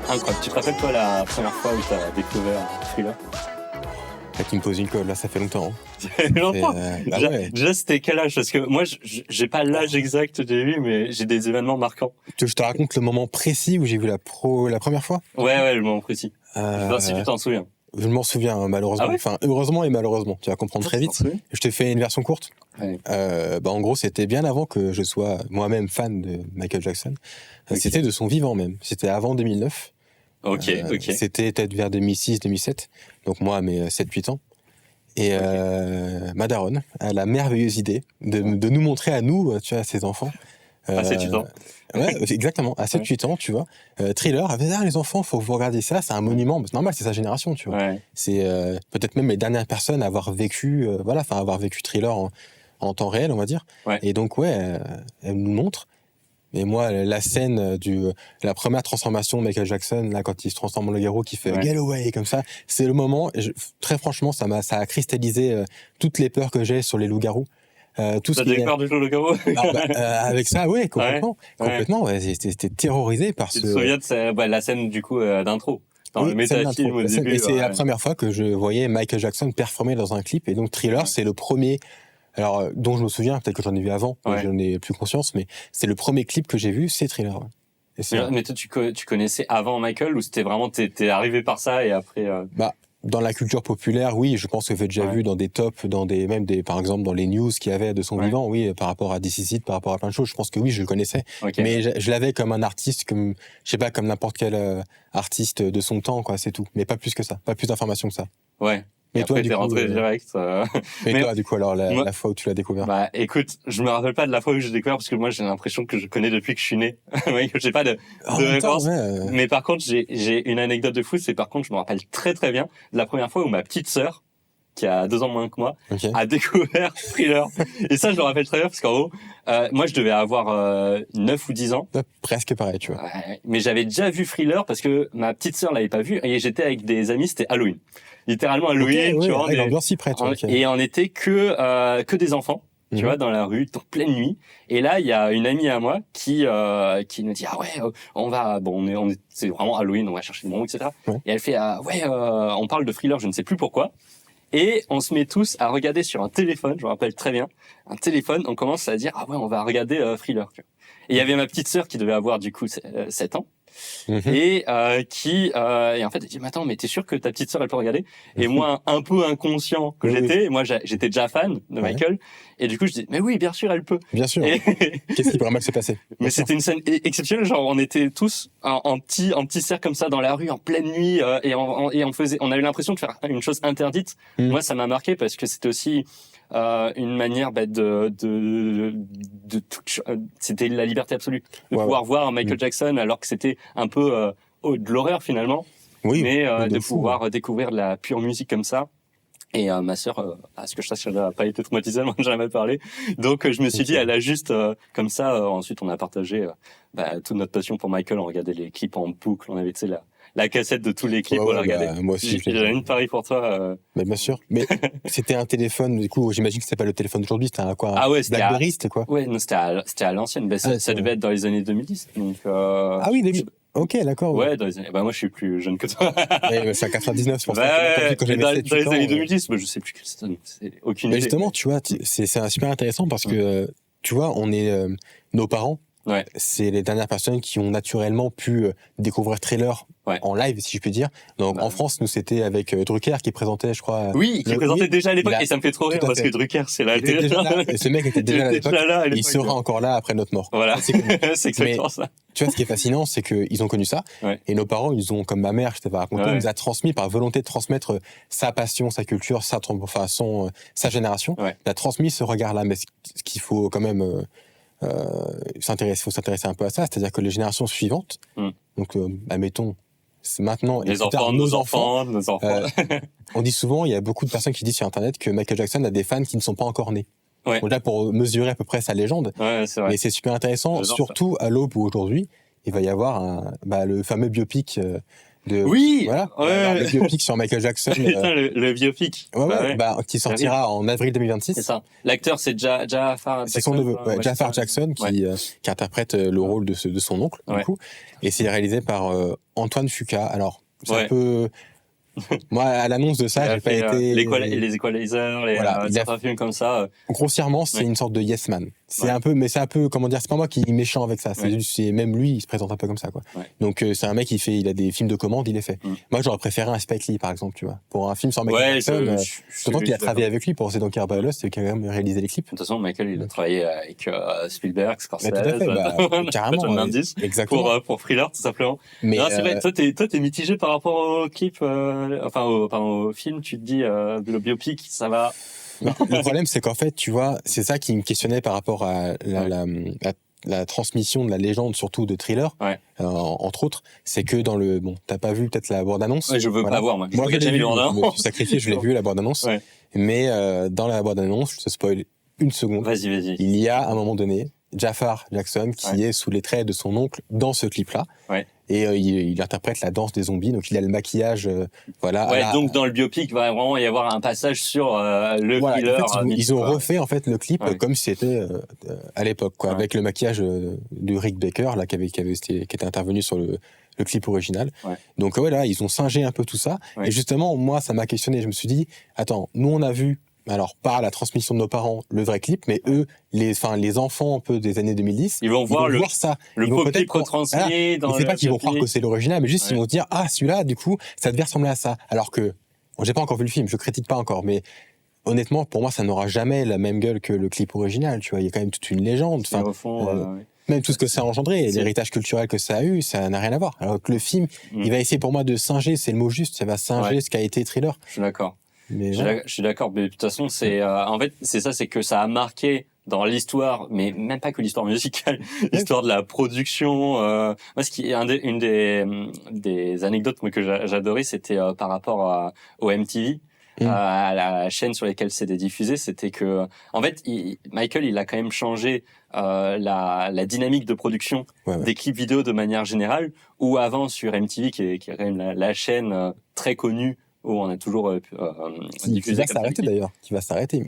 Incroyable. Tu te rappelles, toi, la première fois où tu as découvert Thriller? Là, tu me poses une colle, là, ça fait longtemps. Ça fait longtemps. Bah ouais. Déjà, c'était quel âge? Parce que moi, j'ai pas l'âge exact que j'ai eu, mais j'ai des événements marquants. Tu veux que je te raconte le moment précis où j'ai vu la première fois? Ouais, le moment précis. Je sais pas si tu t'en souviens. Je m'en souviens, malheureusement. Ah ouais? Enfin, heureusement et malheureusement. Tu vas comprendre très vite. Je te fais une version courte. Ouais. En gros, c'était bien avant que je sois moi-même fan de Michael Jackson. Okay. C'était de son vivant même. C'était avant 2009. Ok. C'était peut-être vers 2006-2007. Donc moi, à mes 7-8 ans. Et ma daronne a la merveilleuse idée de nous montrer à nous, tu vois, ses enfants. À 7-8 ans. Ouais, exactement. À 7-8 ans, tu vois. Thriller, elle fait, les enfants, faut que vous regardiez ça, c'est un monument. C'est normal, c'est sa génération, tu vois. Ouais. C'est peut-être même les dernières personnes à avoir vécu, avoir vécu Thriller en temps réel, on va dire. Ouais. Et donc, elle nous montre. Et moi, la scène la première transformation de Michael Jackson, là, quand il se transforme en loup-garou, qui fait Get away, comme ça, c'est le moment, très franchement, ça a cristallisé toutes les peurs que j'ai sur les loups-garous. T'as des peurs du loup-garou? Avec ça, oui, complètement. J'étais terrorisé par Tu te souviens de la scène, du coup, d'intro? Dans le métafilm au début. Et c'est la première fois que je voyais Michael Jackson performer dans un clip. Et donc, Thriller, c'est le premier. Alors, dont je me souviens, peut-être que j'en ai vu avant, j'en ai plus conscience, mais c'est le premier clip que j'ai vu, c'est Thriller. Mais toi, tu connaissais avant Michael, ou c'était vraiment, t'es arrivé par ça et après... Dans la culture populaire, oui, je pense que j'ai déjà vu dans des tops, par exemple, dans les news qu'il y avait de son vivant, oui, par rapport à This Is It, par rapport à plein de choses, je pense que oui, je le connaissais. Okay. Mais je l'avais comme un artiste, comme n'importe quel artiste de son temps, quoi, c'est tout. Mais pas plus que ça, pas plus d'informations que ça. Ouais. Mais toi, t'es rentré direct. Mais toi, du coup, alors, la fois où tu l'as découvert? Écoute, je me rappelle pas de la fois où j'ai découvert, parce que moi, j'ai l'impression que je connais depuis que je suis né. Que j'ai pas de référence. Mais par contre, j'ai une anecdote de fou, c'est par contre, je me rappelle très très bien de la première fois où ma petite sœur, qui a 2 ans moins que moi, a découvert Thriller. Et ça, je le rappelle très bien, parce qu'en gros, moi, je devais avoir 9 ou 10 ans. Presque pareil, tu vois. Mais j'avais déjà vu Thriller, parce que ma petite sœur l'avait pas vu, et j'étais avec des amis, c'était Halloween. Littéralement Halloween, tu vois. L'ambiance si prête. Et on était que des enfants, tu vois, dans la rue, en pleine nuit. Et là, il y a une amie à moi qui nous dit c'est vraiment Halloween, on va chercher le bonbon, etc. Et elle fait on parle de Thriller, je ne sais plus pourquoi. Et on se met tous à regarder sur un téléphone, je me rappelle très bien, un téléphone, on commence à dire on va regarder Thriller. Et il y avait ma petite sœur qui devait avoir du coup 7 ans. Et en fait elle dit mais attends, mais t'es sûr que ta petite sœur elle peut regarder? Et moi, un peu inconscient que j'étais, moi j'étais déjà fan de Michael, et du coup je dis mais oui, bien sûr elle peut. Bien sûr. Qu'est-ce qui pourrait mal se passer? Mais c'était une scène exceptionnelle, genre on était tous en petit cercle comme ça dans la rue en pleine nuit, et on a eu l'impression de faire une chose interdite. Moi ça m'a marqué parce que c'était aussi une manière c'était la liberté absolue de pouvoir voir Michael Jackson, alors que c'était un peu de l'horreur finalement, mais de pouvoir découvrir de la pure musique comme ça. Et ma sœur, à ce que je sache, elle n'a pas été traumatisée, elle m'en a jamais parlé. Donc je me suis dit, elle a juste comme ça. Ensuite, on a partagé toute notre passion pour Michael. On regardait les clips en boucle. On avait, tu sais, la cassette de tous les clips, on la regardait. Moi aussi, j'ai une pari pour toi. Bien sûr. Mais c'était un téléphone, du coup, j'imagine que c'était pas le téléphone d'aujourd'hui, c'était un quoi? BlackBerry, c'était quoi? Ouais, non, c'était à l'ancienne. Ça devait être dans les années 2010. Donc, Ah oui, 2000. Ok, d'accord. Ouais, dans les années... moi, je suis plus jeune que toi. C'est à 99, c'est pour ça. Dans les années 2010, je sais plus quelle c'est aucune idée. Justement, tu vois, c'est super intéressant parce que, tu vois, on est, nos parents, c'est les dernières personnes qui ont naturellement pu découvrir Thriller en live, si je peux dire. Donc en France, nous c'était avec Drucker qui présentait, je crois. Oui, qui présentait déjà à l'époque, et ça me fait trop rire parce que Drucker, c'est là. Déjà là, et ce mec était déjà là à l'époque. Il sera encore là après notre mort. Voilà, c'est exactement ça. Tu vois, ce qui est fascinant, c'est qu'ils ont connu ça, et nos parents, ils ont, comme ma mère, je t'avais raconté, nous a transmis par volonté de transmettre sa passion, sa culture, sa génération. Il a transmis ce regard-là, mais ce qu'il faut quand même s'intéresser un peu à ça, c'est-à-dire que les générations suivantes, donc admettons, c'est maintenant les enfants, nos enfants. On dit souvent, il y a beaucoup de personnes qui disent sur Internet que Michael Jackson a des fans qui ne sont pas encore nés. Donc là, pour mesurer à peu près sa légende, c'est vrai. Mais c'est super intéressant, surtout à l'aube où aujourd'hui, il va y avoir le fameux biopic Oui. Voilà. Le biopic sur Michael Jackson. Putain, le biopic. Qui sortira en avril 2026. C'est ça. L'acteur, c'est Jafar Jackson. C'est son neveu, Jafar Jackson, qui interprète le rôle de son oncle, du coup. Et c'est réalisé par Antoine Fuqua. Alors, c'est un peu... Moi, à l'annonce de ça, j'ai pas été... Les Equalizers, certains films comme ça. Grossièrement, c'est une sorte de yes man. C'est un peu, comment dire, c'est pas moi qui est méchant avec ça. C'est même lui, il se présente un peu comme ça, quoi. Donc, c'est un mec il a des films de commande, il les fait. Moi, j'aurais préféré un Spike Lee, par exemple, tu vois. Pour un film sur Michael Jackson, d'autant qu'il a travaillé avec lui pour The Donkey Barbados, c'est qui a quand même réalisé les clips. De toute façon, Michael, il a travaillé avec Spielberg, Scorsese. Tout à fait, carrément. Exactement. Pour Thriller, tout simplement. Mais non, c'est vrai, toi, t'es mitigé par rapport au clip, au film, tu te dis, le biopic, ça va. Le problème, c'est qu'en fait, tu vois, c'est ça qui me questionnait par rapport à la transmission de la légende, surtout de Thriller, entre autres, c'est que dans le... Bon, t'as pas vu peut-être la bande-annonce. Je veux pas voir, moi. Moi, j'ai vu, je me suis sacrifié, je l'ai vu, la bande-annonce. Mais dans la bande-annonce, je te spoil une seconde. Vas-y. Il y a, à un moment donné, Jafar Jackson qui est sous les traits de son oncle dans ce clip-là. Et il interprète la danse des zombies, donc il a le maquillage, voilà. Donc dans le biopic, il va vraiment y avoir un passage sur le thriller. En fait, ils ont refait en fait le clip comme si c'était à l'époque, quoi, avec le maquillage de Rick Baker, là, qui était intervenu sur le clip original. Donc là, ils ont singé un peu tout ça. Et justement, moi, ça m'a questionné. Je me suis dit, attends, nous on a vu, alors par la transmission de nos parents, le vrai clip, mais eux, les enfants un peu des années 2010, ils vont voir ça. Le faux clip retransmis dans le... C'est pas qu'ils vont croire que c'est l'original, mais juste ils vont se dire, ah, celui-là, du coup, ça devait ressembler à ça. Alors que, j'ai pas encore vu le film, je critique pas encore, mais honnêtement, pour moi, ça n'aura jamais la même gueule que le clip original, tu vois. Il y a quand même toute une légende. Même tout ce que ça a engendré, l'héritage culturel que ça a eu, ça n'a rien à voir. Alors que le film, il va essayer pour moi de singer, c'est le mot juste, ça va singer ce qu'a été Thriller. Je suis d'accord. Je suis d'accord, mais de toute façon, en fait, c'est ça, c'est que ça a marqué dans l'histoire, mais même pas que l'histoire musicale, l'histoire de la production. Moi, une des anecdotes que j'adorais, c'était par rapport au MTV. À la chaîne sur laquelle c'était diffusé, c'était que, en fait, Michael, il a quand même changé la dynamique de production des clips vidéo de manière générale, où avant sur MTV, qui est quand même la chaîne très connue, où on a toujours diffusé. Qui va s'arrêter d'ailleurs,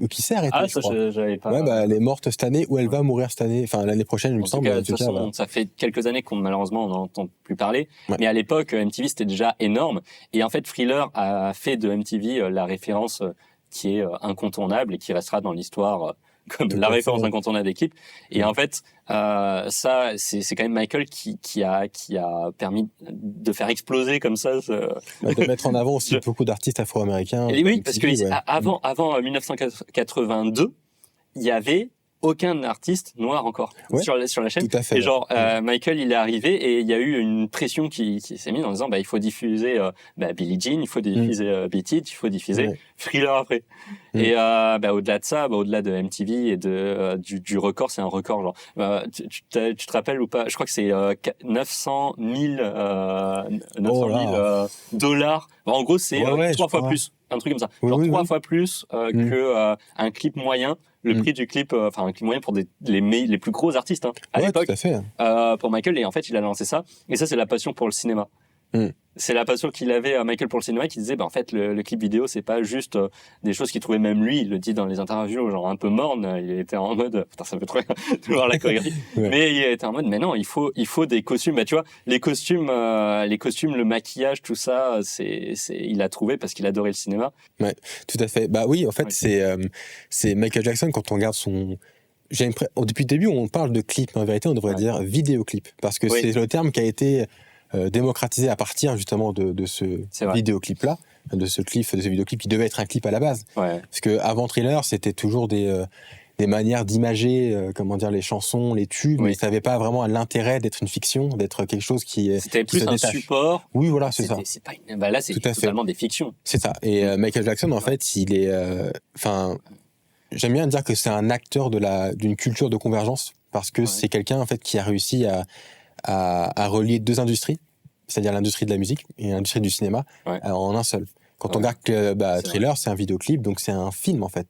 ou qui s'est arrêté. Ah, ça, j'avais pas. Elle est morte cette année, ou elle va mourir cette année, enfin l'année prochaine, il me semble. En tout cas, ça fait quelques années qu'on malheureusement on n'entend plus parler. Mais à l'époque, MTV c'était déjà énorme. Et en fait, Thriller a fait de MTV la référence qui est incontournable et qui restera dans l'histoire comme la référence incontournable d'équipe. Et en fait, ça, c'est quand même Michael qui a permis de faire exploser comme ça. De mettre en avant aussi beaucoup d'artistes afro-américains. Et oui, parce que avant 1982, il y avait aucun artiste noir encore sur la chaîne. Tout à fait. Et genre, Michael, il est arrivé et il y a eu une pression qui s'est mise en disant, il faut diffuser Billie Jean, il faut diffuser Beat It, il faut diffuser Thriller après. Et au-delà de ça, au-delà de MTV et du record, c'est un record genre. Tu te rappelles ou pas? Je crois que c'est 900 000 dollars. En gros, c'est 3 fois plus. Un truc comme ça. Genre 3 fois plus que un clip moyen. Le prix du clip, un clip moyen pour les plus gros artistes à l'époque. Tout à fait. Pour Michael, et en fait, il a lancé ça. Et ça, c'est la passion pour le cinéma. C'est la passion qu'il avait, Michael, pour le cinéma, qui disait, en fait, le clip vidéo, c'est pas juste des choses qu'il trouvait même lui. Il le dit dans les interviews, genre un peu morne. Il était en mode, putain, ça fait trop de voir la chorégraphie. Mais il était en mode, mais non, il faut des costumes. Tu vois, les costumes, le maquillage, tout ça, il a trouvé parce qu'il adorait le cinéma. Ouais, tout à fait. Bah oui, en fait, c'est Michael Jackson, quand on regarde son... Depuis le début, on parle de clip, mais en vérité, on devrait dire vidéoclip. Parce que c'est le terme qui a été démocratisé à partir justement de ce vidéoclip-là, de ce vidéoclip qui devait être un clip à la base. Parce que avant Thriller, c'était toujours des manières d'imager, les chansons, les tubes, mais ça n'avait pas vraiment l'intérêt d'être une fiction, d'être quelque chose C'était plus un support. Oui, voilà, c'est ça. C'est pas là, c'est totalement des fictions. C'est ça. Et Michael Jackson, en fait, il est, j'aime bien dire que c'est un acteur d'une culture de convergence, parce que c'est quelqu'un en fait qui a réussi à relier deux industries, c'est-à-dire l'industrie de la musique et l'industrie du cinéma, en un seul. Quand on regarde que Thriller, c'est un vidéoclip, donc c'est un film en fait.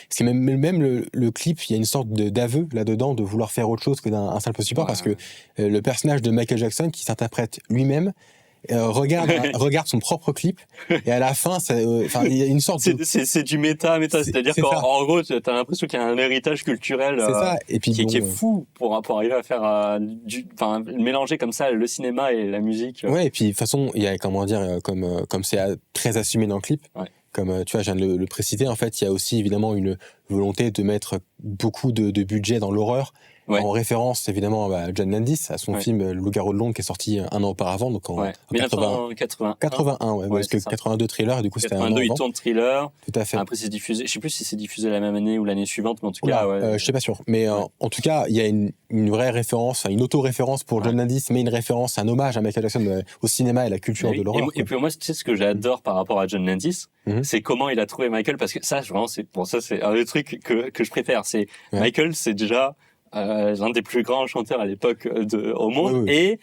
C'est même le clip, il y a une sorte d'aveu là-dedans de vouloir faire autre chose que d'un simple support, parce que le personnage de Michael Jackson qui s'interprète lui-même regarde son propre clip et à la fin, il y a une sorte c'est du méta, c'est-à-dire qu'en gros, t'as l'impression qu'il y a un héritage culturel et puis, qui est fou pour arriver à faire mélanger comme ça le cinéma et la musique. Ouais, et puis de toute façon, il y a comme c'est très assumé dans le clip. Ouais. Comme tu vois, je viens de le préciser, en fait, il y a aussi évidemment une volonté de mettre beaucoup de budget dans l'horreur. Ouais. En référence évidemment à John Landis, à son film Le Loup-garou de Londres qui est sorti un an auparavant, donc en 81, parce que 82 Thriller, et du coup c'était un an avant. 82 il tourne Thriller. Tout à fait. Après c'est diffusé, je sais plus si c'est diffusé la même année ou l'année suivante, mais en tout cas je sais pas sûr, mais en tout cas il y a une vraie référence, une auto-référence pour John Landis, mais une référence, un hommage à Michael Jackson au cinéma et la culture de l'horreur. Et puis moi, tu sais ce que j'adore par rapport à John Landis, c'est comment il a trouvé Michael, parce que ça vraiment c'est un des trucs que je préfère, c'est Michael, c'est déjà l'un des plus grands chanteurs à l'époque au monde, et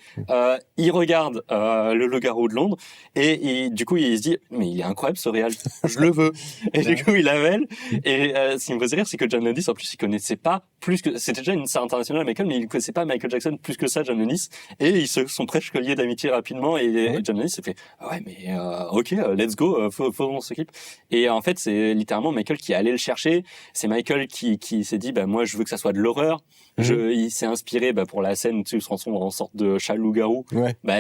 il regarde le Loup-garou de Londres et du coup il se dit mais il est incroyable ce réal, je le veux, et du coup il appelle, et ce qui me faisait rire c'est que John Landis en plus il connaissait pas plus que, c'était déjà une star internationale Michael, mais il connaissait pas Michael Jackson plus que ça, John Landis, et ils se sont presque liés d'amitié rapidement, et John Landis s'est fait ouais mais ok, let's go, faisons ce clip. Et en fait c'est littéralement Michael qui est allé le chercher, c'est Michael qui s'est dit bah moi je veux que ça soit de l'horreur. Il s'est inspiré pour la scène, tu sais, se transforme en sorte de chat loup-garou,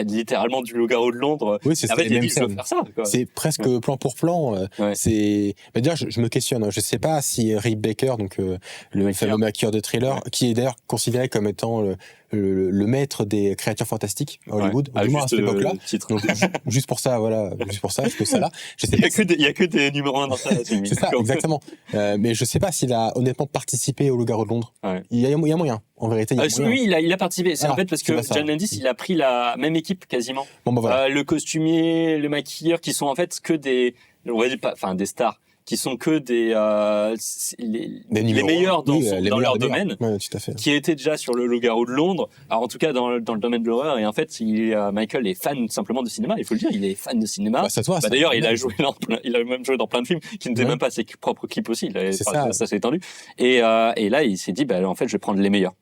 littéralement du Loup-garou de Londres. Oui, c'est ça. En fait, il a dit, je veux faire ça, quoi. C'est presque plan pour plan. C'est. Mais d'ailleurs, je me questionne. Je sais pas si Rick Baker, donc le fameux maquilleur de Thriller, qui est d'ailleurs considéré comme étant le maître des créatures fantastiques à Hollywood, du moins à cette époque-là. Donc, juste pour ça, je fais ça là. Il y a que des numéros 1 dans ça. C'est ça, exactement. Mais je sais pas s'il a honnêtement participé au Loup-garou de Londres. Il y a moyen. En vérité, oui, il a participé. C'est en fait parce que John Landis, il a pris la même équipe quasiment. Le costumier, le maquilleur, qui sont en fait que des stars, qui sont que les meilleurs dans leur domaine, tout à fait. Qui étaient déjà sur le Loup-garou de Londres. Alors en tout cas dans le domaine de l'horreur, et en fait Michael est fan simplement de cinéma, il faut le dire, il est fan de cinéma. D'ailleurs il a même joué dans plein de films qui n'étaient même pas ses propres clips aussi, ça s'est étendu. Et là il s'est dit en fait je vais prendre les meilleurs.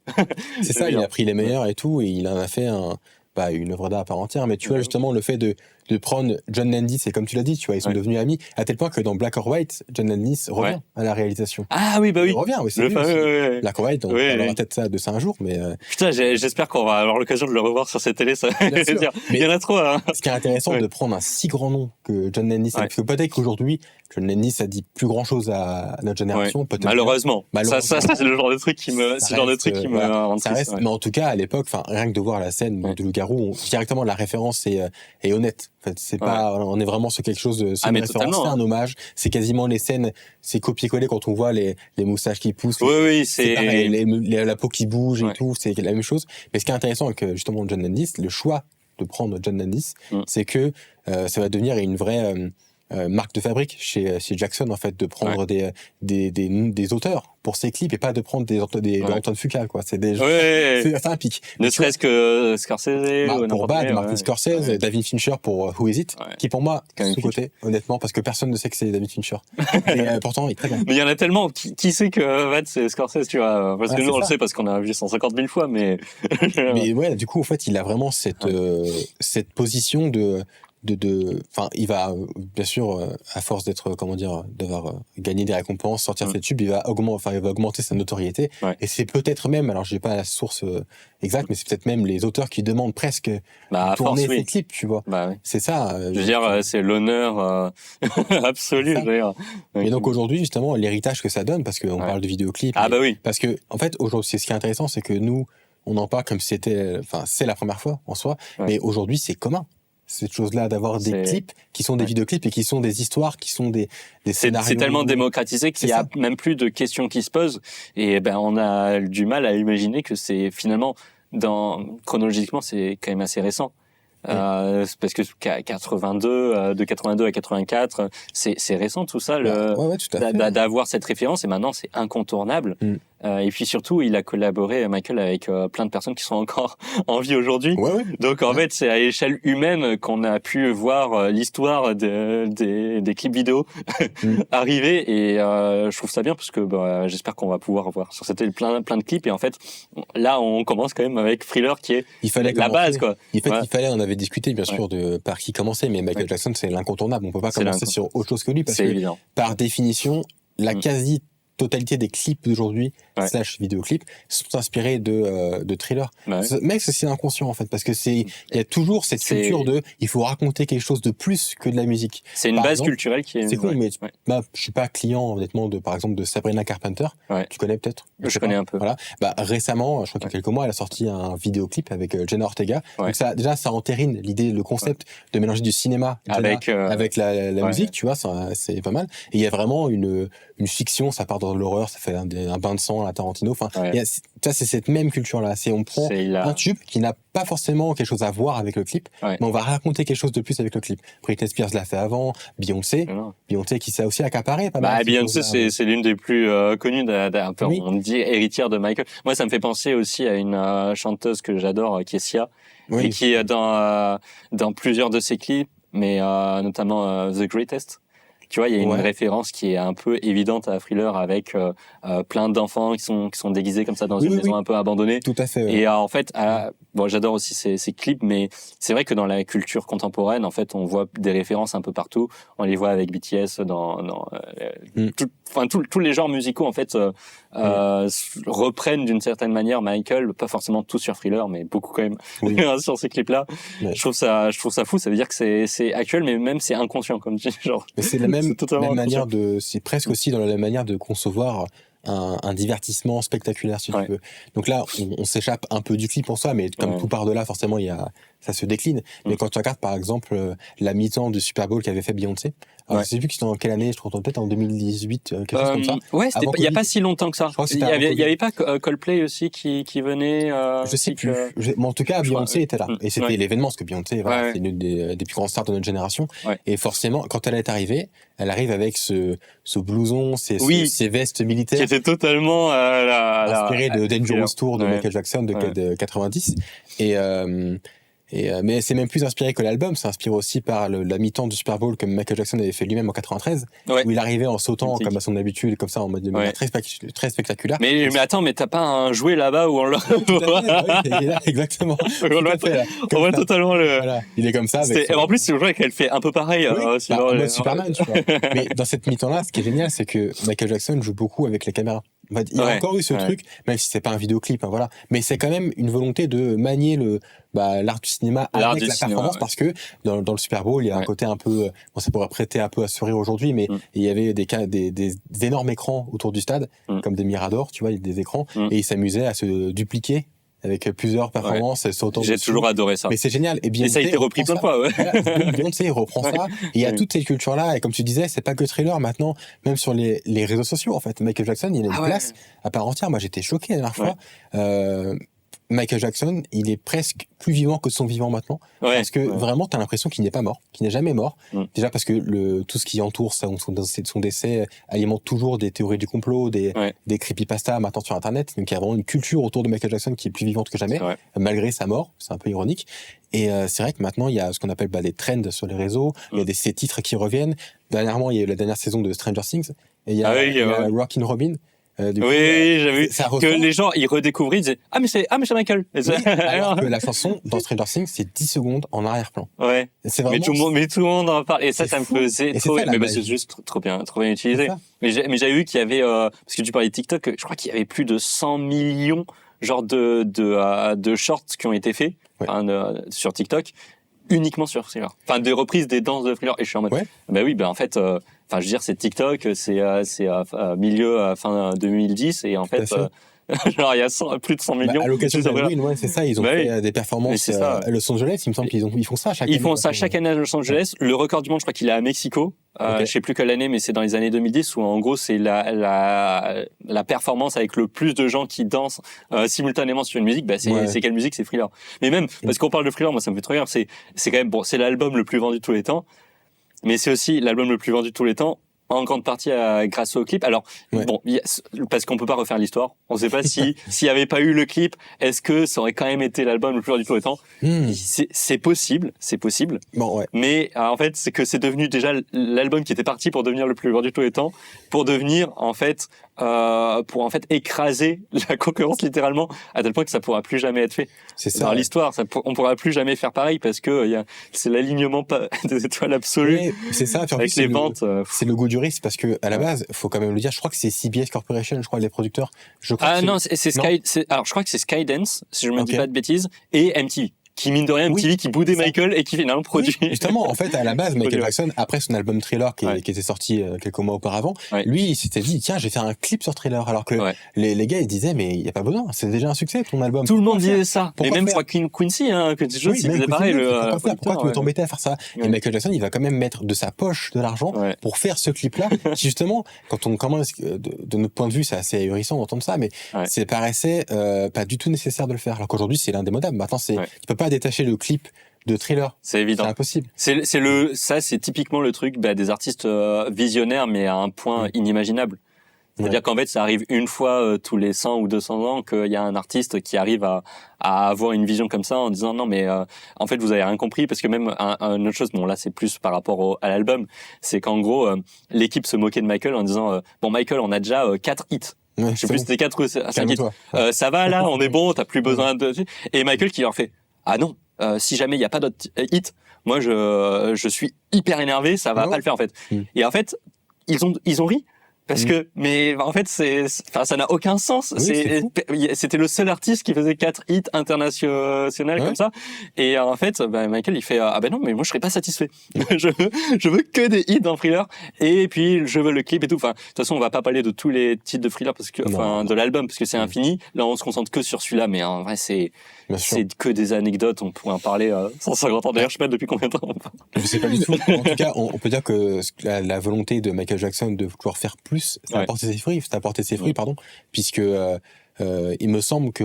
C'est ça, il a pris les meilleurs et tout, et il en a fait une œuvre d'art à part entière. Mais tu vois justement le fait de prendre John Landis, et comme tu l'as dit, tu vois, ils sont devenus amis, à tel point que dans Black or White, John Landis revient à la réalisation. Ah oui, bah oui. Il revient, oui, c'est Black or White, on parlera peut-être de ça un jour, mais... Putain, j'espère qu'on va avoir l'occasion de le revoir sur cette télé, ça. Dire, il y en a trop, hein. Ce qui est intéressant de prendre un si grand nom que John Landis, parce que peut-être qu'aujourd'hui, John Landis a dit plus grand chose à notre génération, peut-être. Malheureusement. Ça, c'est le genre de truc qui me, ça reste, mais en tout cas, à l'époque, rien que de voir la scène de Loup-garou, directement, la référence est honnête. En fait, c'est pas, on est vraiment sur quelque chose de, c'est une référence, c'est un hommage. C'est quasiment les scènes, c'est copier-coller quand on voit les moustaches qui poussent. Oui, c'est pareil, la peau qui bouge et tout, c'est la même chose. Mais ce qui est intéressant avec, justement, John Landis, le choix de prendre John Landis, c'est que, ça va devenir une vraie, marque de fabrique chez Jackson, en fait, de prendre des auteurs pour ses clips et pas de prendre des Antoine Fuqua, quoi. C'est c'est un pic. Ne serait-ce que Scorsese, pour Bad, Martin Scorsese, David Fincher pour Who Is It, qui pour moi, sous-côté, honnêtement, parce que personne ne sait que c'est David Fincher. Et pourtant, il est très bien. Mais il y en a tellement, qui sait que Bad, c'est Scorsese, tu vois, parce que nous, on le sait parce qu'on a vu 150 000 fois, mais... Mais ouais, du coup, en fait, il a vraiment cette position il va, bien sûr, à force d'avoir gagné des récompenses, sortir ses tubes, il va augmenter sa notoriété. Et c'est peut-être même, alors j'ai pas la source exacte, mais c'est peut-être même les auteurs qui demandent presque de tourner ses clips, tu vois. C'est ça. Je veux dire, c'est l'honneur absolu, je veux dire. Et donc aujourd'hui, justement, l'héritage que ça donne, parce qu'on parle de vidéoclips. Parce que, en fait, aujourd'hui, ce qui est intéressant, c'est que nous, on en parle comme c'est la première fois en soi, mais aujourd'hui, c'est commun. Cette chose-là, d'avoir des clips qui sont des vidéoclips et qui sont des histoires, qui sont des scénarios. C'est tellement démocratisé qu'il y a même plus de questions qui se posent, et on a du mal à imaginer que c'est finalement, chronologiquement, c'est quand même assez récent. Parce que 82, de 82 à 84, c'est récent tout ça, tout à fait. D'avoir cette référence, et maintenant c'est incontournable. Et puis surtout, il a collaboré, Michael, avec plein de personnes qui sont encore en vie aujourd'hui. Ouais. Donc en fait, c'est à l'échelle humaine qu'on a pu voir l'histoire des clips vidéo arriver. Et je trouve ça bien parce que j'espère qu'on va pouvoir voir sur cette plein de clips. Et en fait, là, on commence quand même avec Thriller qui est la base, quoi. Il fallait, on avait discuté bien sûr de par qui commencer, mais Michael Jackson, c'est l'incontournable. On peut pas commencer sur autre chose que lui parce que évident. Par définition, la quasi-totalité des clips d'aujourd'hui, / vidéoclips, sont inspirés de Thriller. Mec, c'est inconscient, en fait, parce que il y a toujours cette culture il faut raconter quelque chose de plus que de la musique. C'est une base culturelle qui est... C'est con, mais je suis pas client, honnêtement, par exemple, de Sabrina Carpenter. Tu connais peut-être? Je connais un peu. Voilà. Récemment, je crois qu'il y a quelques mois, elle a sorti un vidéoclip avec Jenna Ortega. Donc ça entérine l'idée, le concept de mélanger du cinéma avec la musique, tu vois, c'est pas mal. Et il y a vraiment une fiction, ça part dans l'horreur, ça fait un bain de sang à Tarantino. Enfin, ça, c'est cette même culture-là. On prend un tube qui n'a pas forcément quelque chose à voir avec le clip, mais on va raconter quelque chose de plus avec le clip. Britney Spears l'a fait avant, Beyoncé qui s'est aussi accaparé pas mal. Beyoncé, c'est l'une des plus connues, on dit héritière de Michael. Moi, ça me fait penser aussi à une chanteuse que j'adore, qui est Sia, et qui est dans plusieurs de ses clips, mais notamment The Greatest. Tu vois, il y a une référence qui est un peu évidente à Thriller avec plein d'enfants qui sont déguisés comme ça dans une maison un peu abandonnée. Tout à fait. Ouais. Et en fait, j'adore aussi ces clips, mais c'est vrai que dans la culture contemporaine, en fait, on voit des références un peu partout. On les voit avec BTS tous les genres musicaux en fait reprennent d'une certaine manière Michael, pas forcément tout sur Thriller, mais beaucoup quand même sur ces clips-là. Je trouve ça fou. Ça veut dire que c'est actuel, mais même c'est inconscient comme genre. Mais c'est la même manière c'est presque aussi dans la manière de concevoir un divertissement spectaculaire, si tu veux. Donc là, on s'échappe un peu du clip en soi, mais comme tout part de là, forcément, ça se décline. Mais quand tu regardes, par exemple, la mi-temps du Super Bowl qu'avait fait Beyoncé, je sais plus que c'était dans quelle année, je crois peut-être en 2018, quelque chose comme ça. Ouais, il y a pas si longtemps que ça. Il y avait pas Coldplay aussi qui venait. Je sais plus. Mais en tout cas, Beyoncé était là. Et c'était l'événement, parce que Beyoncé, c'est une des plus grandes stars de notre génération. Et forcément, quand elle est arrivée, elle arrive avec ce blouson, ces vestes militaires. Qui était totalement inspiré de Dangerous Tour de Michael Jackson de 90. Mais c'est même plus inspiré que l'album, c'est inspiré aussi par la mi-temps du Super Bowl que Michael Jackson avait fait lui-même en 93, où il arrivait en sautant comme à son habitude, comme ça en mode très spectaculaire. Mais attends, mais t'as pas un jouet là-bas où on l'a... Il est là, exactement. On voit totalement le... Voilà, il est comme ça. En plus, c'est le jouet qu'elle fait un peu pareil. En mode Superman, tu vois. Mais dans cette mi-temps-là, ce qui est génial, c'est que Michael Jackson joue beaucoup avec les caméras. Il y a encore eu ce truc, même si c'est pas un vidéoclip, voilà. Mais c'est quand même une volonté de manier l'art du cinéma avec la performance, parce que dans le Super Bowl, il y a un côté un peu, ça pourrait prêter un peu à sourire aujourd'hui, mais il y avait des énormes écrans autour du stade, comme des miradors, tu vois, il y a des écrans, et ils s'amusaient à se dupliquer avec plusieurs performances sautant dessus. J'ai toujours adoré ça. Mais c'est génial. Et ça a été repris plein de fois, Beyoncé reprend ça. Et il y a toute cette culture-là. Et comme tu disais, c'est pas que Thriller maintenant, même sur les réseaux sociaux, en fait. Michael Jackson, il a une place à part entière. Moi, j'étais choqué la dernière fois. Michael Jackson, il est presque plus vivant que son vivant maintenant. Parce que vraiment, t'as l'impression qu'il n'est pas mort, qu'il n'est jamais mort. Déjà parce que tout ce qui entoure son décès alimente toujours des théories du complot, des creepypastas maintenant sur Internet. Donc il y a vraiment une culture autour de Michael Jackson qui est plus vivante que jamais, malgré sa mort. C'est un peu ironique. Et c'est vrai que maintenant, il y a ce qu'on appelle des trends sur les réseaux. Il y a ces titres qui reviennent. Dernièrement, il y a eu la dernière saison de Stranger Things. Et il y a Rockin' Robin. J'ai vu que les gens ils redécouvraient, ils disaient mais c'est Michael. Alors que la chanson dans Stranger Things, c'est 10 secondes en arrière-plan. C'est vraiment mais tout le monde en parle, et ça me faisait trop, mais c'est juste trop bien utilisé. Mais j'avais vu qu'il y avait parce que tu parlais de TikTok, je crois qu'il y avait plus de 100 millions genre de shorts qui ont été faits sur TikTok uniquement sur Thriller. Enfin, des reprises des danses de Thriller. Et je suis en mode, en fait, je veux dire, c'est TikTok, c'est milieu, fin 2010 et en fait, genre, il y a plus de 100 millions. À l'occasion d'Halloween, c'est ça, ils ont fait des performances à Los Angeles, il me semble qu'ils font ça chaque année. Ils font ça chaque année à Los Angeles. Le record du monde, je crois qu'il est à Mexico. Je sais plus quelle année, mais c'est dans les années 2010 où en gros c'est la performance avec le plus de gens qui dansent simultanément sur une musique. C'est quelle musique? C'est Thriller. Mais même parce qu'on parle de Thriller, moi ça me fait trop rire. C'est quand même c'est l'album le plus vendu de tous les temps, mais c'est aussi l'album le plus vendu de tous les temps en grande partie grâce au clip. Alors bon, parce qu'on peut pas refaire l'histoire. On sait pas s'il y avait pas eu le clip, est-ce que ça aurait quand même été l'album le plus vendu de tous les temps. C'est possible. Bon, ouais. Mais en fait, c'est que c'est devenu déjà l'album qui était parti pour devenir le plus vendu de tous les temps, pour devenir en fait écraser la concurrence littéralement, à tel point que ça pourra plus jamais être fait. C'est ça. Dans l'histoire, on pourra plus jamais faire pareil parce que c'est l'alignement des étoiles absolues. Oui, c'est ça. Puis avec les ventes. C'est le goût du risque parce que à la base, faut quand même le dire. Je crois que c'est CBS Corporation, je crois les producteurs. Non, c'est Sky. Alors je crois que c'est Skydance, si je me dis pas de bêtises, et MTV. Qui mine de rien, MTV qui boudait Michael et qui finalement produit. Oui, justement, en fait, à la base, Michael Jackson, après son album Thriller qui était sorti quelques mois auparavant, lui, il s'était dit, tiens, je vais faire un clip sur Thriller. Alors que les gars, ils disaient, mais il n'y a pas besoin, c'est déjà un succès ton album. Tout le monde disait ça. Et même Joaquin Quincy, Quincy Jones, il disait pareil. Pourquoi tu veux t'embêter à faire ça? Et Michael Jackson, il va quand même mettre de sa poche de l'argent pour faire ce clip-là. Qui justement, quand on commence, de notre point de vue, c'est assez ahurissant d'entendre ça, mais ça paraissait pas du tout nécessaire de le faire. Alors qu'aujourd'hui, c'est l'indémodable. Maintenant, tu peux pas détacher le clip de Thriller. C'est évident. C'est impossible. C'est typiquement le truc des artistes visionnaires, mais à un point inimaginable. C'est-à-dire qu'en fait, ça arrive une fois tous les 100 ou 200 ans qu'il y a un artiste qui arrive à avoir une vision comme ça en disant non mais en fait vous avez rien compris, parce que même une autre chose, bon là c'est plus par rapport à l'album, c'est qu'en gros l'équipe se moquait de Michael en disant bon Michael, on a déjà 4 hits. Je sais plus, c'était 4 ou 5 hits. Ça va là, on est bon, t'as plus besoin de... Et Michael qui leur fait ah non, si jamais il y a pas d'autres hits, moi je suis hyper énervé, ça va pas le faire en fait. Et en fait, ils ont ri. Parce que, mais en fait, ça n'a aucun sens. C'était le seul artiste qui faisait 4 hits internationaux comme ça. Et en fait, Michael, il fait ah ben non, mais moi je serais pas satisfait. je veux que des hits dans Thriller. Et puis je veux le clip et tout. Enfin, de toute façon, on va pas parler de tous les titres de Thriller parce que, de l'album parce que c'est infini. Là, on se concentre que sur celui-là, mais en vrai, c'est que des anecdotes. On pourrait en parler 150 ans. D'ailleurs, je sais pas depuis combien de temps. Je sais pas du tout. En tout cas, on peut dire que la volonté de Michael Jackson de vouloir faire plus, ça a apporté ses fruits, puisque il me semble que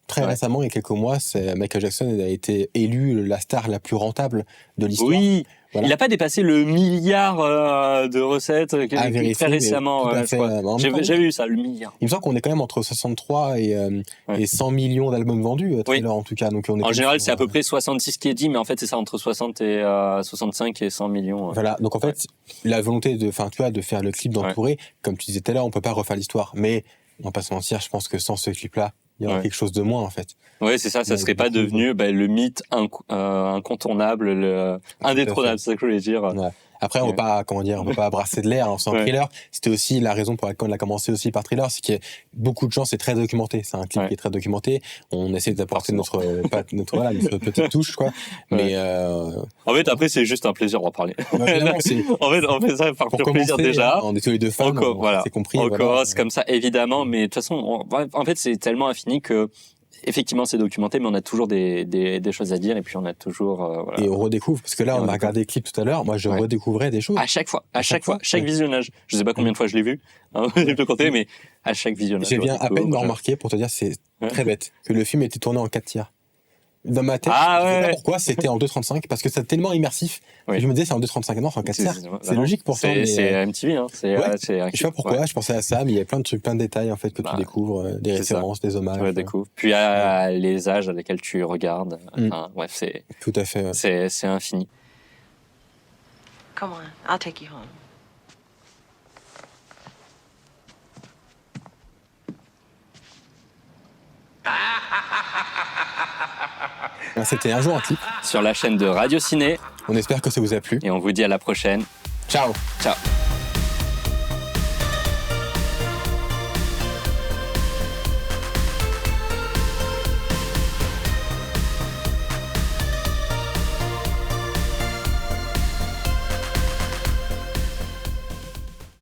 très récemment, il y a quelques mois, Michael Jackson a été élu la star la plus rentable de l'histoire. Oui. Voilà. Il n'a pas dépassé le milliard de recettes très récemment. J'avais eu ça, le milliard. Il me semble qu'on est quand même entre 63 et 100 millions d'albums vendus, Thriller, en tout cas. Donc on est en général, c'est à peu près 66 qui est dit, mais en fait, c'est ça, entre 60 et 65 et 100 millions. Voilà. Donc en fait, la volonté de faire le clip d'entourer, comme tu disais tout à l'heure, on peut pas refaire l'histoire. Mais on va pas se mentir, je pense que sans ce clip-là, il y aurait quelque chose de moins, en fait. Ouais, c'est ça, ça serait pas devenu le mythe incontournable, indétrônable, c'est ça que je voulais dire. Ouais. Après, on peut pas brasser de l'air sans Thriller. C'était aussi la raison pour laquelle on a commencé aussi par Thriller, c'est que beaucoup de gens, c'est très documenté. C'est un clip qui est très documenté. On essaie d'apporter notre petite touche, quoi. Mais en fait, après, c'est juste un plaisir d'en parler. En fait, on fait ça par pur plaisir déjà. On est tous les deux fans. C'est compris. On commence comme ça, évidemment. Mais de toute façon, en fait, c'est tellement infini que effectivement, c'est documenté, mais on a toujours des choses à dire, et puis on a toujours... Et on redécouvre, parce que là, on a regardé le clip tout à l'heure, moi je redécouvrais des choses. À chaque fois, chaque visionnage. Je sais pas combien de fois je l'ai vu, je peux compter, mais à chaque visionnage. Je viens à peine de remarquer, pour te dire, c'est très bête, que le film était tourné en 4 tiers. Dans ma tête, je sais pas pourquoi c'était en 2.35, parce que c'est tellement immersif. Je me disais c'est en 2.35, non, c'est en 4 tiers. C'est logique pourtant. C'est MTV, hein. Je sais pas pourquoi, je pensais à ça, mais il y a plein de trucs, plein de détails en fait que tu découvres, des références, des hommages. Ouais, découvre. Puis les âges à lesquels tu regardes. Enfin, bref, c'est. Tout à fait. C'est infini. Come on, I'll take you home. C'était un jour un clip sur la chaîne de Radio Ciné. On espère que ça vous a plu. Et on vous dit à la prochaine. Ciao. Ciao.